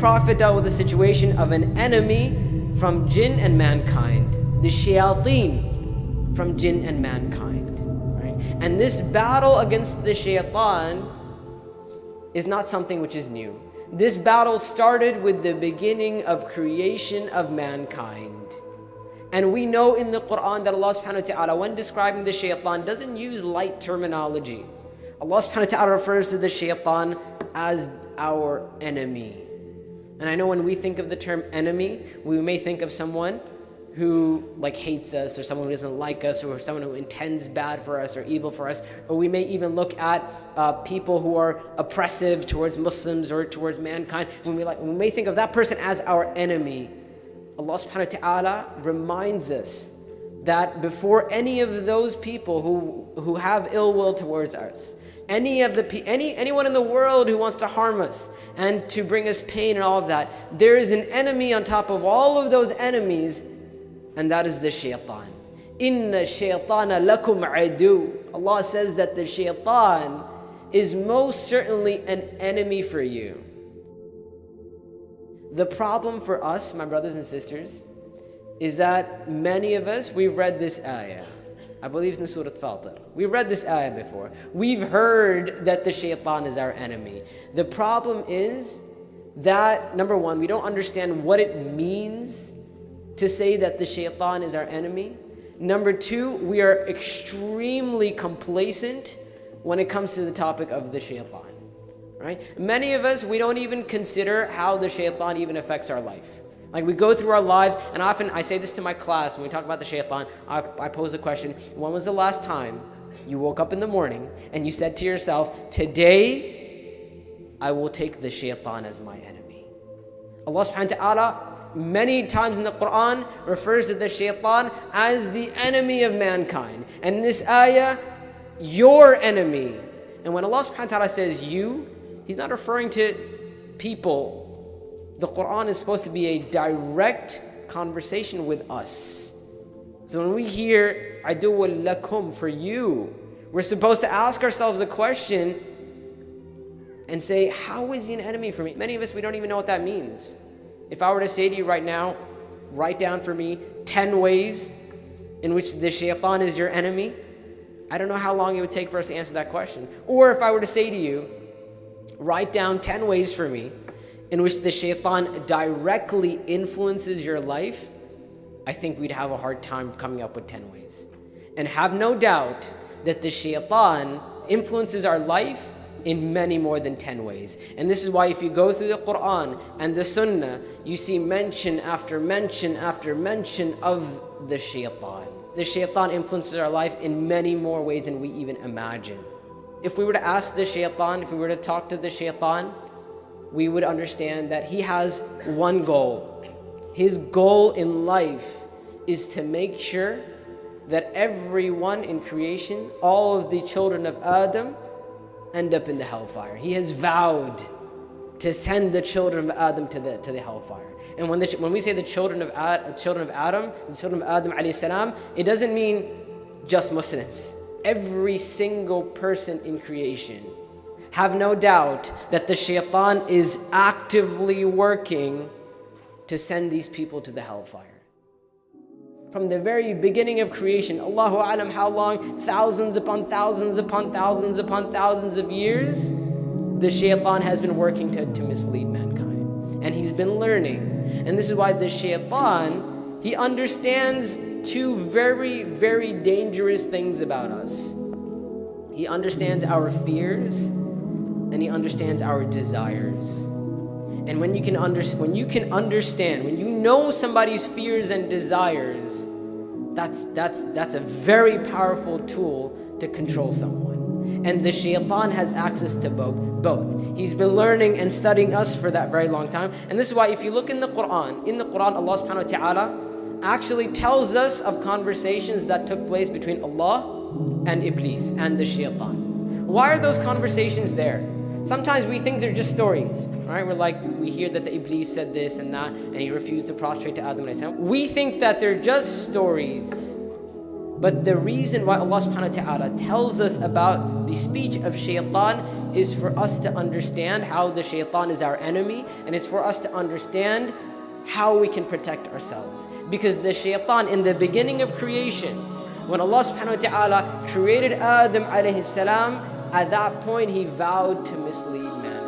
Prophet dealt with the situation of an enemy from jinn and mankind, the shayateen from jinn and mankind, right? And this battle against the shaitan is not something which is new. This battle started with the beginning of creation of mankind. And we know in the Quran that Allah subhanahu wa ta'ala, when describing the shaitan, doesn't use light terminology. Allah subhanahu wa ta'ala refers to the shaitan as our enemy. And I know when we think of the term enemy, we may think of someone who hates us, or someone who doesn't like us, or someone who intends bad for us or evil for us. Or we may even look at people who are oppressive towards Muslims or towards mankind. We may think of that person as our enemy. Allah subhanahu wa ta'ala reminds us that before any of those people who have ill will towards us, anyone in the world who wants to harm us and to bring us pain and all of that, there is an enemy on top of all of those enemies, and that is the shaitan. Inna shaitana lakum adu. Allah says that the shaitan is most certainly an enemy for you. The problem for us, my brothers and sisters, is that many of us, we've read this ayah. I believe it's in Surah Fatir. We've read this ayah before. We've heard that the shaitan is our enemy. The problem is that, number one, we don't understand what it means to say that the shaitan is our enemy. Number two, we are extremely complacent when it comes to the topic of the shaitan. Right? Many of us, we don't even consider how the shaitan even affects our life. We go through our lives, and often I say this to my class when we talk about the shaitan. I pose a question: when was the last time you woke up in the morning and you said to yourself, today I will take the shaitan as my enemy? Allah subhanahu wa ta'ala many times in the Quran refers to the shaitan as the enemy of mankind. And this ayah, your enemy. And when Allah subhanahu wa ta'ala says you, He's not referring to people. The Quran is supposed to be a direct conversation with us. So when we hear aduwwun lakum, for you, we're supposed to ask ourselves a question and say, how is he an enemy for me? Many of us, we don't even know what that means. If I were to say to you right now, write down for me 10 ways in which the shaitan is your enemy, I don't know how long it would take for us to answer that question. Or if I were to say to you, write down 10 ways for me in which the shaitan directly influences your life, I think we'd have a hard time coming up with 10 ways. And have no doubt that the shaitan influences our life in many more than 10 ways. And this is why if you go through the Quran and the Sunnah, you see mention after mention after mention of the shaitan. The shaitan influences our life in many more ways than we even imagine. If we were to ask the shaitan, if we were to talk to the shaitan, we would understand that he has one goal. His goal in life is to make sure that everyone in creation, all of the children of Adam, end up in the hellfire. He has vowed to send the children of Adam to the hellfire. And when we say the children of Adam, the children of Adam alayhi salam, it doesn't mean just Muslims. Every single person in creation. Have no doubt that the shaitan is actively working to send these people to the hellfire. From the very beginning of creation, Allahu A'lam how long, thousands upon thousands upon thousands upon thousands of years, the shaitan has been working to mislead mankind. And he's been learning. And this is why the shaitan, he understands two very, very dangerous things about us. He understands our fears, and he understands our desires. And when you know somebody's fears and desires, that's a very powerful tool to control someone. And the shaitan has access to both. He's been learning and studying us for that very long time. And this is why if you look in the Quran, Allah subhanahu wa ta'ala actually tells us of conversations that took place between Allah and Iblis and the shaitan. Why are those conversations there? Sometimes we think they're just stories, right? We hear that the Iblis said this and that, and he refused to prostrate to Adam alayhi salam. We think that they're just stories. But the reason why Allah subhanahu wa ta'ala tells us about the speech of shaitan is for us to understand how the shaitan is our enemy, and it's for us to understand how we can protect ourselves. Because the shaitan, in the beginning of creation, when Allah subhanahu wa ta'ala created Adam alayhi salam, at that point he vowed to mislead mankind.